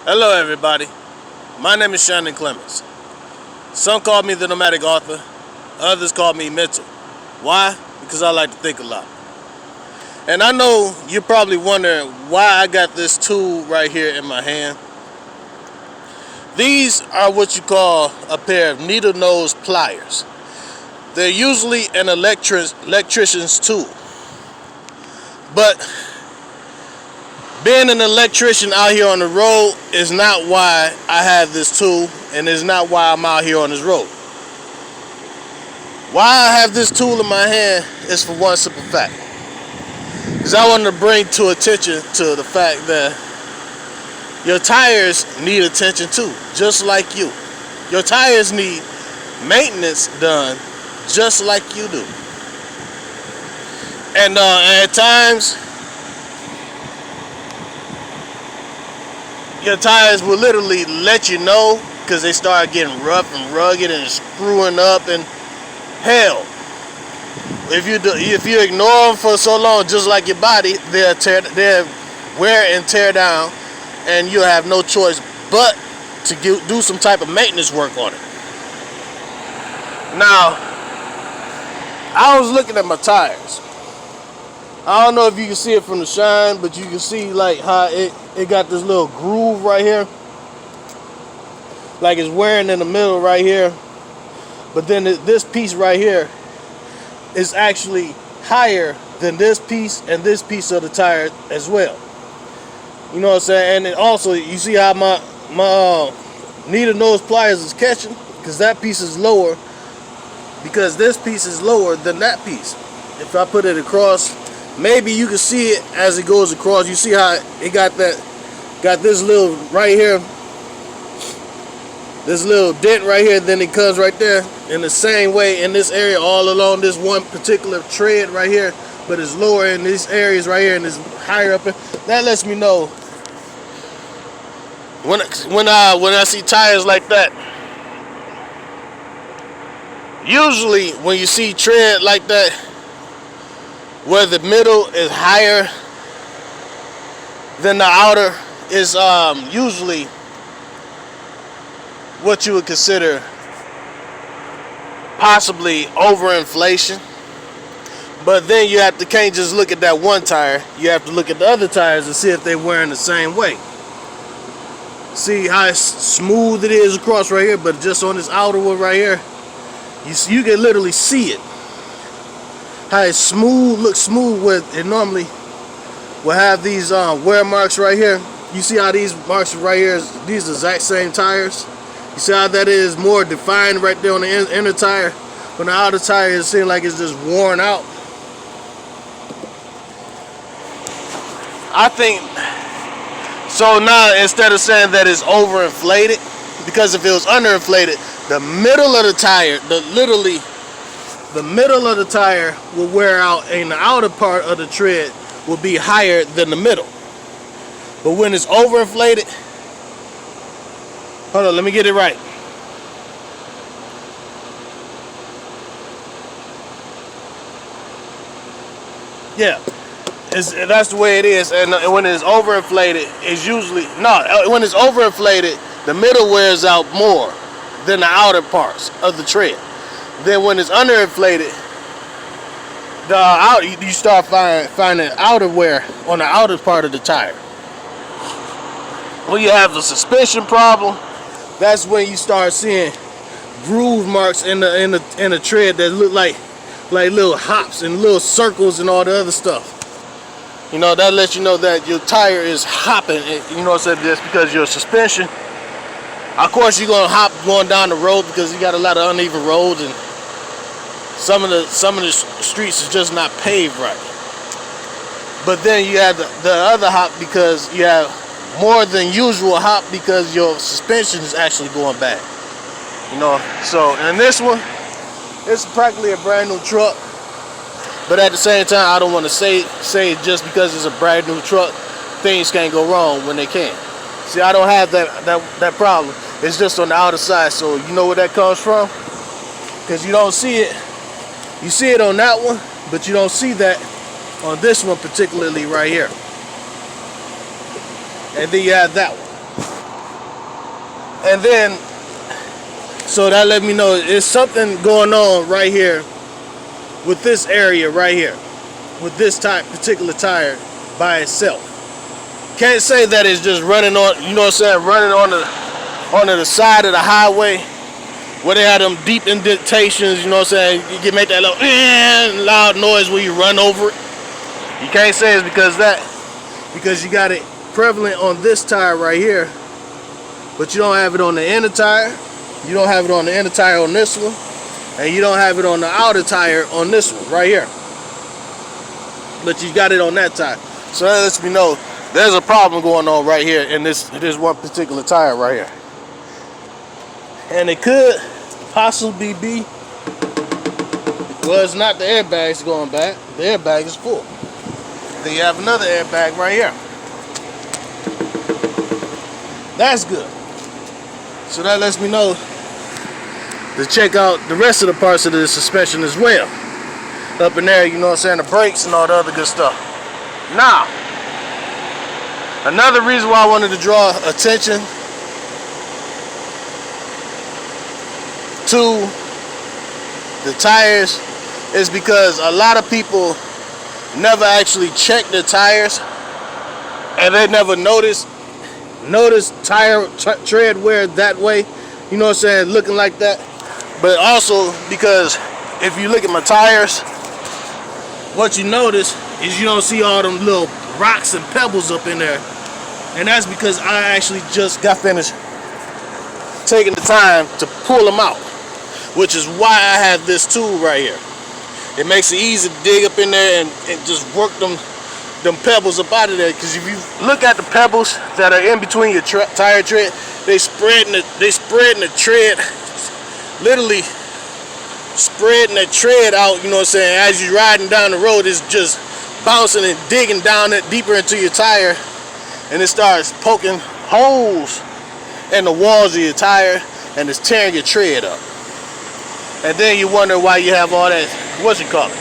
Hello everybody, my name is Shannon Clemens. Some call me the nomadic author, others call me mental. Why? Because I like to think a lot. And I know you're probably wondering why I got this tool right here in my hand. These are what you call a pair of needle nose pliers. They're usually an electrician's tool. But being an electrician out here on the road is not why I have this tool, and is not why I'm out here on this road. Why I have this tool in my hand is for one simple fact. Because I want to bring to attention to the fact that your tires need attention too, just like you. Your tires need maintenance done just like you do. And at times, your tires will literally let you know because they start getting rough and rugged and screwing up. And hell, if you ignore them for so long, just like your body, they'll wear and tear down, and you'll have no choice but to do some type of maintenance work on it. Now, I was looking at my tires. I don't know if you can see it from the shine, but you can see like how it got this little groove right here, like it's wearing in the middle right here. But then this piece right here is actually higher than this piece and this piece of the tire as well. You know what I'm saying? And then also you see how my needle nose pliers is catching, because that piece is lower, because this piece is lower than that piece. If I put it across, maybe you can see it as it goes across. You see how it got this little right here, this little dent right here, then it comes right there. In the same way in this area, all along this one particular tread right here, but it's lower in these areas right here and it's higher up. That lets me know when I see tires like that. Usually when you see tread like that, where the middle is higher than the outer, is usually what you would consider possibly overinflation. But then you can't just look at that one tire. You have to look at the other tires and see if they're wearing the same way. See how smooth it is across right here, but just on this outer one right here, you can literally see it. How it's smooth, looks smooth, with it normally will have these wear marks right here. You see how these marks right here, these exact same tires. You see how that is more defined right there on the inner tire. When the outer tire, it seems like it's just worn out. I think so. Now, instead of saying that it's overinflated, because if it was underinflated, the middle of the tire, the middle of the tire will wear out, and the outer part of the tread will be higher than the middle. But when it's overinflated, hold on, let me get it right. Yeah, that's the way it is. And when it's overinflated, it's usually when it's overinflated, the middle wears out more than the outer parts of the tread. Then when it's underinflated, you start finding outer wear on the outer part of the tire. When you have the suspension problem, that's when you start seeing groove marks in the tread that look like little hops and little circles and all the other stuff. You know, that lets you know that your tire is hopping. You know what I'm saying? Just because your suspension. Of course, you're gonna hop going down the road because you got a lot of uneven roads, and some of the streets is just not paved right. But then you have the other hop because you have more than usual hop because your suspension is actually going bad. You know, so in this one, it's practically a brand new truck. But at the same time, I don't want to say just because it's a brand new truck, things can't go wrong when they can. See, I don't have that problem. It's just on the outer side. So you know where that comes from? Because you don't see it. You see it on that one, but you don't see that on this one particularly right here. And then you have that one. And then, so that let me know there's something going on right here with this area right here, with this particular tire by itself. Can't say that it's just running on, you know what I'm saying, running on the side of the highway where they have them deep indentations, you know what I'm saying, you can make that little loud noise when you run over it. You can't say it's because you got it prevalent on this tire right here, but you don't have it on the inner tire, you don't have it on the inner tire on this one, and you don't have it on the outer tire on this one right here. But you got it on that tire. So that lets me know there's a problem going on right here in this one particular tire right here. And it could possibly be, well, it's not the airbags going back. The airbag is full. Then you have another airbag right here. That's good. So that lets me know to check out the rest of the parts of the suspension as well. Up in there, you know what I'm saying, the brakes and all the other good stuff. Now, another reason why I wanted to draw attention to the tires is because a lot of people never actually check their tires, and they never notice tire tread wear that way, you know what I'm saying, looking like that. But also because if you look at my tires, what you notice is you don't see all them little rocks and pebbles up in there, and that's because I actually just got finished taking the time to pull them out, which is why I have this tool right here. It makes it easy to dig up in there and just work them pebbles up out of there. Because if you look at the pebbles that are in between your tire tread, they spreading the tread, literally spreading the tread out, you know what I'm saying. As you're riding down the road, it's just bouncing and digging down it deeper into your tire, and it starts poking holes in the walls of your tire, and it's tearing your tread up. And then you wonder why you have all that, what's it called?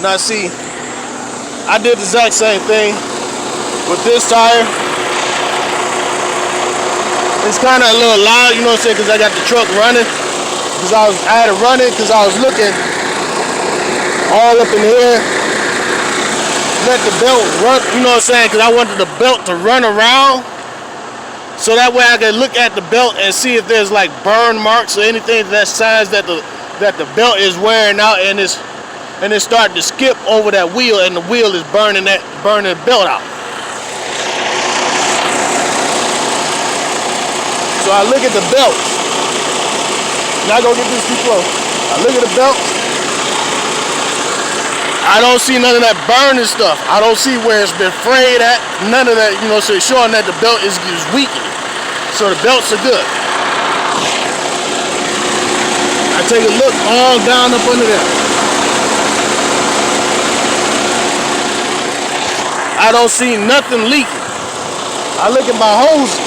Now see, I did the exact same thing with this tire. It's kind of a little loud, you know what I'm saying, because I got the truck running. Because I had to run it because I was looking all up in here. Let the belt run, you know what I'm saying, because I wanted the belt to run around. So that way I can look at the belt and see if there's like burn marks or anything that signs that the belt is wearing out, and it's starting to skip over that wheel, and the wheel is burning the belt out. So I look at the belt. Not gonna get this too close. I look at the belt. I don't see none of that burning stuff. I don't see where it's been frayed at. None of that, you know, so it's showing that the belt is weakened. So the belts are good. I take a look all down up under there. I don't see nothing leaking. I look at my hoses.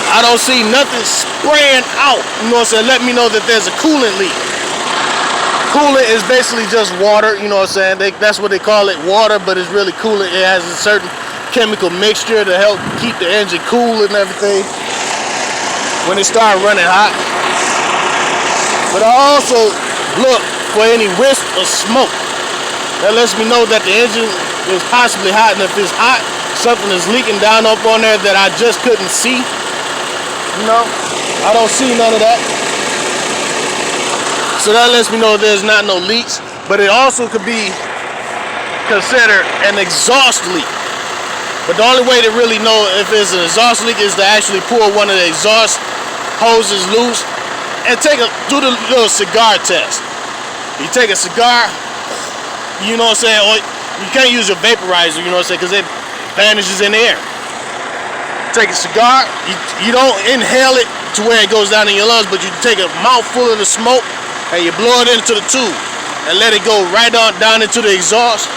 I don't see nothing spraying out, you know what I'm saying, let me know that there's a coolant leak. Coolant is basically just water, you know what I'm saying, that's what they call it, water, but it's really coolant. It has a certain chemical mixture to help keep the engine cool and everything when it starts running hot. But I also look for any wisp of smoke. That lets me know that the engine is possibly hot, and if it's hot, something is leaking down up on there that I just couldn't see. You know, I don't see none of that. So that lets me know there's not no leaks, but it also could be considered an exhaust leak. But the only way to really know if it's an exhaust leak is to actually pull one of the exhaust hoses loose and do the little cigar test. You take a cigar, you know what I'm saying, or you can't use your vaporizer, you know what I'm saying, because it vanishes in the air. Take a cigar, you don't inhale it to where it goes down in your lungs, but you take a mouthful of the smoke and you blow it into the tube and let it go right on down into the exhaust,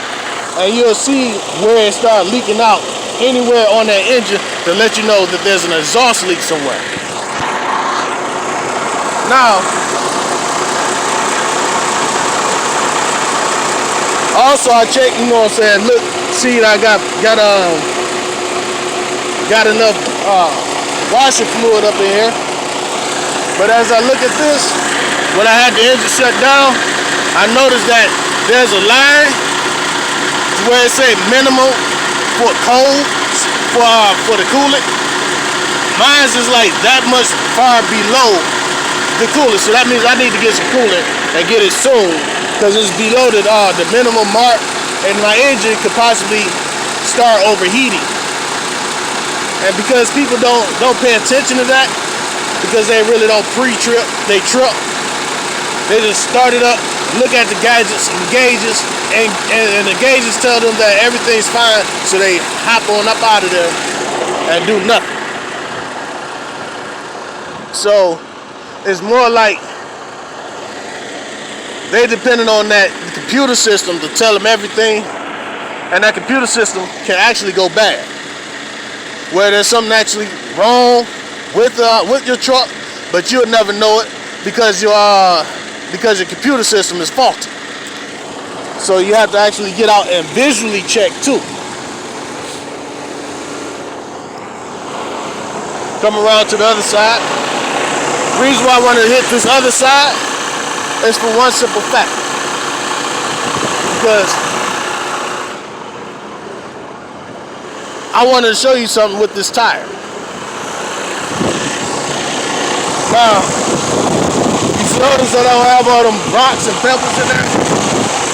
and you'll see where it starts leaking out anywhere on that engine to let you know that there's an exhaust leak somewhere. Now, also I check, you know what I'm saying, look, see I got got enough washer fluid up in here. But as I look at this, when I had the engine shut down, I noticed that there's a line where it say minimum for cold for the coolant. Mine's is like that much far below the coolant, so that means I need to get some coolant and get it soon, because it's below the minimum mark, and my engine could possibly start overheating. And because people don't pay attention to that, because they really don't pre-trip, they trip. They just start it up, look at the gauges, and the gauges tell them that everything's fine, so they hop on up out of there and do nothing. So it's more like they depending on that computer system to tell them everything, and that computer system can actually go bad, where there's something actually wrong with your truck, but you'll never know it because your computer system is faulty. So you have to actually get out and visually check too. Come around to the other side. The reason why I want to hit this other side is for one simple fact. Because I wanted to show you something with this tire. Now, you notice that I don't have all them rocks and pebbles in there,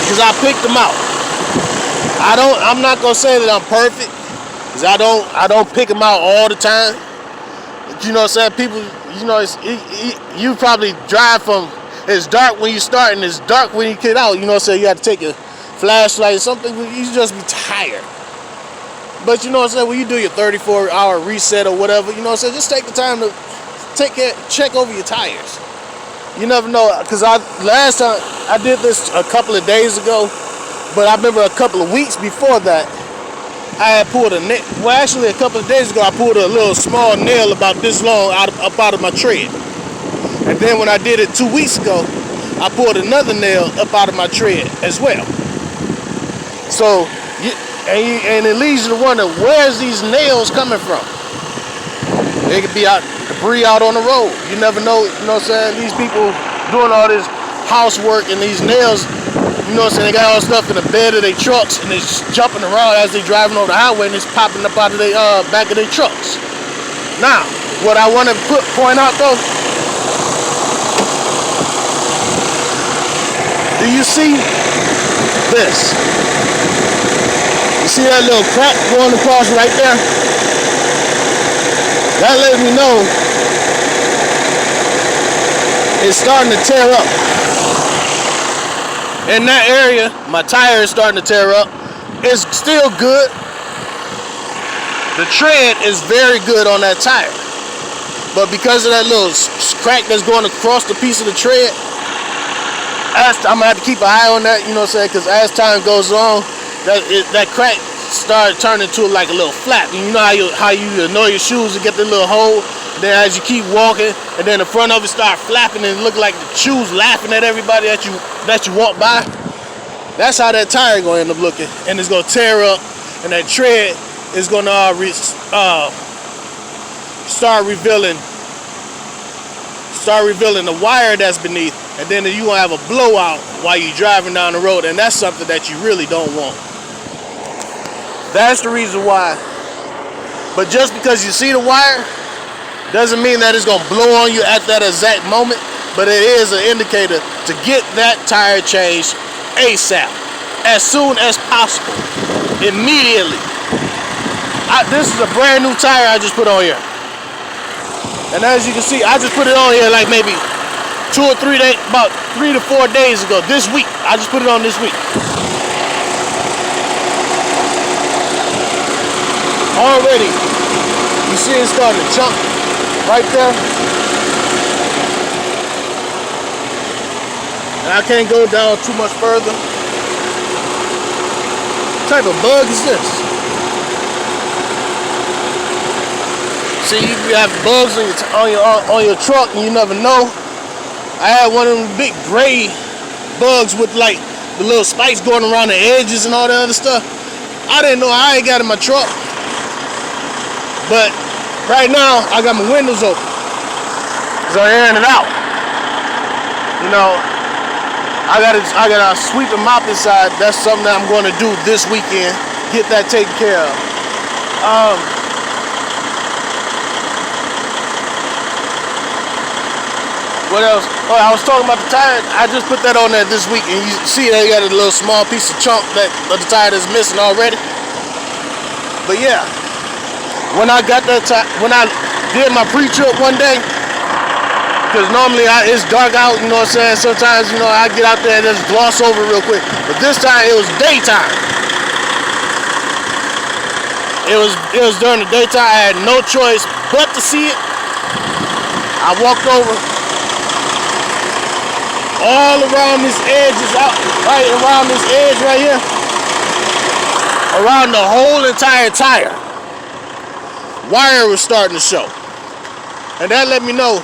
because I picked them out. I'm not gonna say that I'm perfect, because I don't pick them out all the time. But you know what I'm saying? People, you know, you probably drive from, it's dark when you start and it's dark when you get out. You know what I'm saying? You have to take a flashlight or something. You just be tired. But you know what I'm saying? When you do your 34-hour reset or whatever, you know what I'm saying? Just take the time to check over your tires. You never know, because last time I did this a couple of days ago, but I remember a couple of weeks before that, I had pulled a couple of days ago, I pulled a little small nail about this long up out of my tread. And then when I did it 2 weeks ago, I pulled another nail up out of my tread as well. So, and it leads you to wonder, where's these nails coming from? They could be debris out on the road. You never know, you know what I'm saying? These people doing all this housework and these nails, you know what I'm saying? They got all stuff in the bed of their trucks and they're jumping around as they're driving over the highway and it's popping up out of their back of their trucks. Now, what I want to point out though, do you see this? You see that little crack going across right there? That lets me know it's starting to tear up. In that area, my tire is starting to tear up. It's still good. The tread is very good on that tire. But because of that little crack that's going across the piece of the tread, I'm going to have to keep an eye on that, you know what I'm saying? Because as time goes on, that crack started turning into like a little flap. And you know how you annoy your shoes to get the little hole. Then as you keep walking, and then the front of it start flapping and look like the shoes laughing at everybody that you walk by. That's how that tire gonna end up looking, and it's gonna tear up, and that tread is gonna start revealing the wire that's beneath, and then you gonna have a blowout while you're driving down the road, and that's something that you really don't want. That's the reason why. But just because you see the wire doesn't mean that it's gonna blow on you at that exact moment, but it is an indicator to get that tire changed ASAP, as soon as possible, immediately. This is a brand new tire I just put on here, and as you can see, I just put it on here like maybe 2 or 3 days, about 3 to 4 days ago. This week, I just put it on this week. Already, you see it starting to chunk right there. And I can't go down too much further. What type of bug is this? See, you have bugs on your truck and you never know. I had one of them big gray bugs with like the little spikes going around the edges and all that other stuff. I didn't know I ain't got in my truck. But right now, I got my windows open. So I'm airing it out. You know, I gotta sweep and mop inside. That's something that I'm gonna do this weekend. Get that taken care of. What else? Oh, I was talking about the tire. I just put that on there this week, and you see they got a little small piece of chunk of the tire that's missing already. But yeah, when I got that when I did my pre-trip one day, because normally it's dark out, you know what I'm saying? Sometimes, you know, I get out there and just gloss over real quick. But this time it was daytime. It was during the daytime. I had no choice but to see it. I walked over. All around this edge is out, right around this edge right here, around the whole entire tire, wire was starting to show, and that let me know,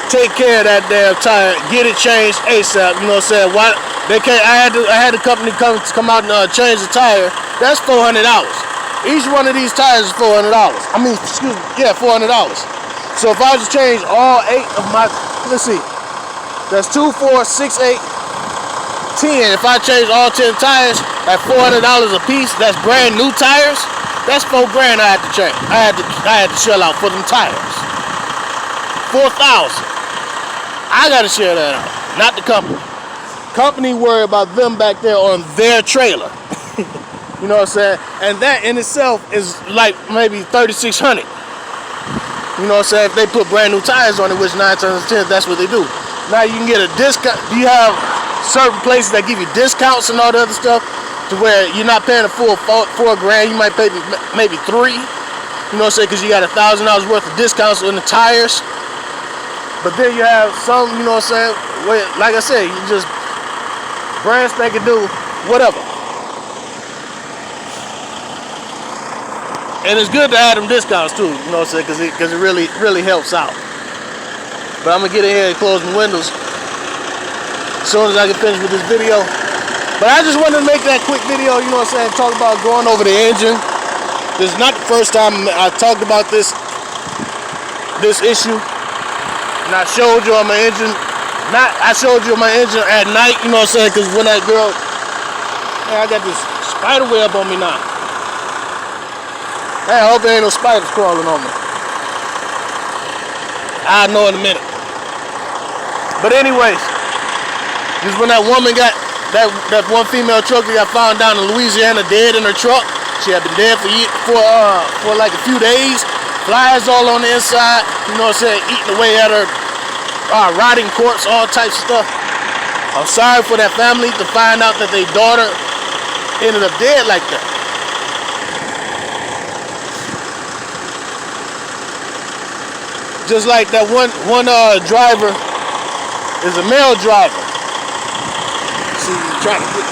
take care of that damn tire, get it changed ASAP. You know what I'm saying? Why they can't? I had the company come out and change the tire. That's $400. Each one of these tires is $400. I mean, excuse me, yeah, $400. So if I was to change all 8 of my, let's see, that's 2, 4, 6, 8, 10. If I change all 10 tires at $400 a piece, that's brand new tires. That's $4 grand I had to change. I had to shell out for them tires. $4,000. I gotta share that out, not the company. Company worry about them back there on their trailer. You know what I'm saying? And that in itself is like maybe $3,600. You know what I'm saying? If they put brand new tires on it, which 9 times out of 10, that's what they do. Now you can get a discount. You have certain places that give you discounts and all the other stuff to where you're not paying a full $4 grand. You might pay maybe $3. You know what I'm saying? Because you got $1,000 worth of discounts on the tires. But then you have some, you know what I'm saying? Where, like I said, you just brand spanking do whatever. And it's good to add them discounts too, you know what I'm saying, because it really helps out. But I'm gonna get in here and close my windows as soon as I get finished with this video. But I just wanted to make that quick video, you know what I'm saying, talk about going over the engine. This is not the first time I talked about this issue. And I showed you on my engine. I showed you on my engine at night, you know what I'm saying, because when that girl, man, I got this spider web on me now. Hey, I hope there ain't no spiders crawling on me. I'll know in a minute. But anyways, just when that woman got, that one female trucker got found down in Louisiana dead in her truck. She had been dead for like a few days. Flies all on the inside, you know what I'm saying, eating away at her, rotting corpse, all types of stuff. I'm sorry for that family to find out that their daughter ended up dead like that. Just like that one driver is a male driver. See, trying to get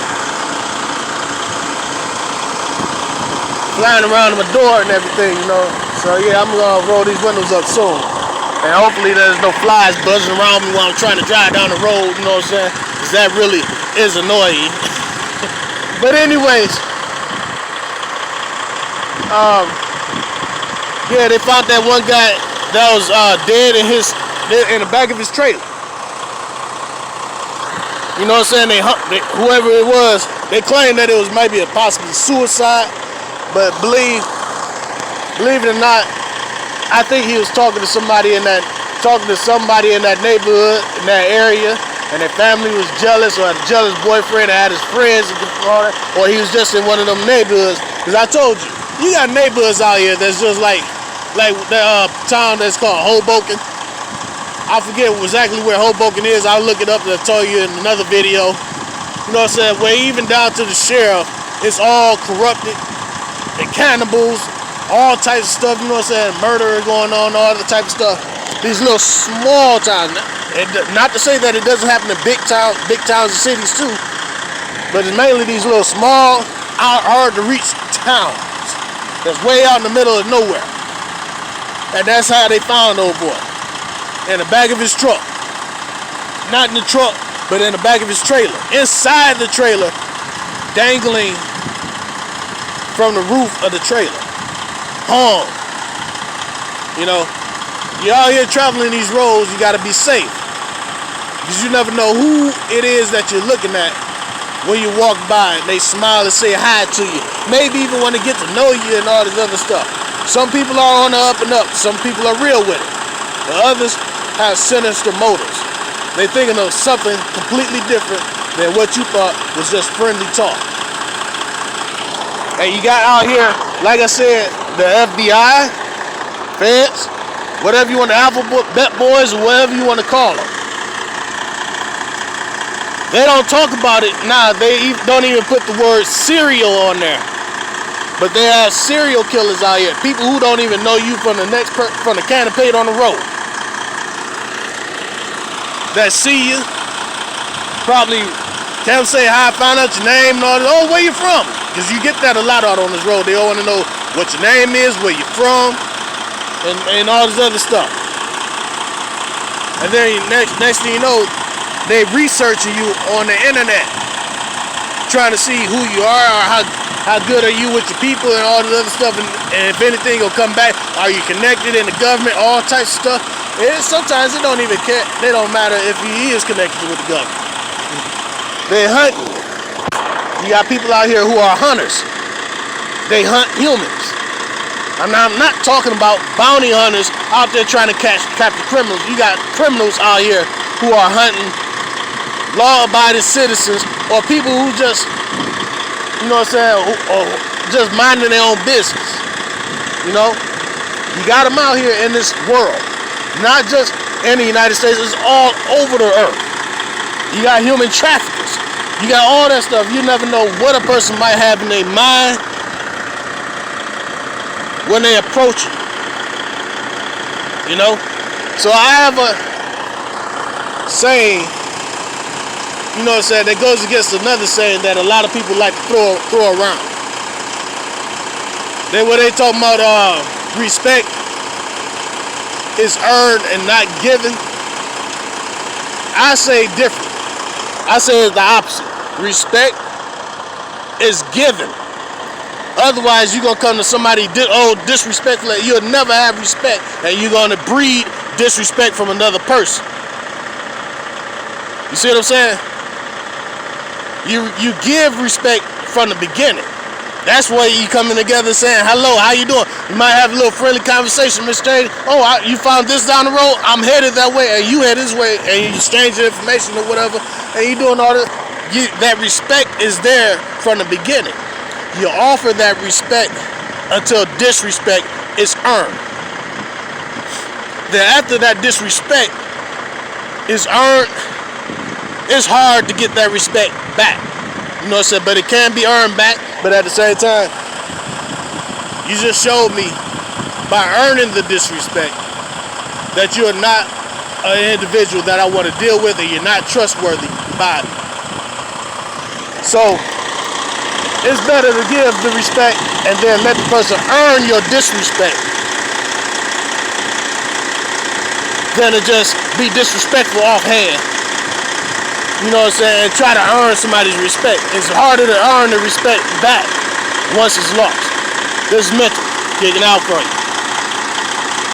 flying around my door and everything, you know. So yeah, I'm gonna roll these windows up soon. And hopefully there's no flies buzzing around me while I'm trying to drive down the road, you know what I'm saying? Because that really is annoying. But anyways, yeah, they found that one guy that was dead in the back of his trailer. You know what I'm saying? Whoever it was, they claimed that it was maybe a possible suicide, but believe it or not, I think he was talking to somebody in that neighborhood, in that area, and their family was jealous, or had a jealous boyfriend, and had his friends, or he was just in one of them neighborhoods. Because I told you, you got neighborhoods out here that's just like the town that's called Hoboken. I forget exactly where Hoboken is. I'll look it up and I'll tell you in another video. You know what I'm saying? Where even down to the sheriff, it's all corrupted. And cannibals, all types of stuff. You know what I'm saying? Murder going on, all the type of stuff. These little small towns. Not to say that it doesn't happen in big towns and cities too. But it's mainly these little small, hard to reach towns. That's way out in the middle of nowhere. And that's how they found old boy. In the back of his truck. Not in the truck, but in the back of his trailer. Inside the trailer, dangling from the roof of the trailer. Hung. You know, you're out here traveling these roads, you gotta be safe. Because you never know who it is that you're looking at when you walk by and they smile and say hi to you. Maybe even want to get to know you and all this other stuff. Some people are on the up and up. Some people are real with it. The others have sinister motives. They're thinking of something completely different than what you thought was just friendly talk. And you got out here, like I said, the FBI, feds, whatever you want, the alphabet boys, or whatever you want to call them. They don't talk about it now. They don't even put the word serial on there. But they have serial killers out here. People who don't even know you from the from the can of paint on the road. That see you, probably can't say hi, find out your name and all that. Oh, where you from? Because you get that a lot out on this road. They all want to know what your name is, where you're from, and all this other stuff. And then next thing you know, they researching you on the internet, trying to see who you are or how good are you with your people and all this other stuff. And if anything will come back, are you connected in the government, all types of stuff. Sometimes it don't even care. They don't matter if he is connected with the government. They hunt. You got people out here who are hunters. They hunt humans. I'm not talking about bounty hunters out there trying to capture criminals. You got criminals out here who are hunting law-abiding citizens or people who just, you know what I'm saying, or just minding their own business. You know, you got them out here in this world, not just in the United States. It's all over the earth. You got human traffickers. You got all that stuff. You never know what a person might have in their mind when they approach you. You know, so I have a saying. You know what I'm saying? That goes against another saying that a lot of people like to throw around. When they talking about respect is earned and not given, I say different. I say it's the opposite. Respect is given. Otherwise, you're gonna come to somebody disrespectful. You'll never have respect, and you're gonna breed disrespect from another person. You see what I'm saying? You give respect from the beginning. That's why you coming together saying, hello, how you doing? You might have a little friendly conversation, Mr. A. Oh, you found this down the road? I'm headed that way, and you head this way, and you exchange information or whatever, and you doing all that. That respect is there from the beginning. You offer that respect until disrespect is earned. Then after that disrespect is earned, it's hard to get that respect back. You know what I'm saying? But it can be earned back. But at the same time, you just showed me by earning the disrespect that you're not an individual that I want to deal with, and you're not trustworthy by me. So it's better to give the respect and then let the person earn your disrespect than to just be disrespectful offhand. You know what I'm saying? And try to earn somebody's respect. It's harder to earn the respect back once it's lost. This is Mental, kicking out for you.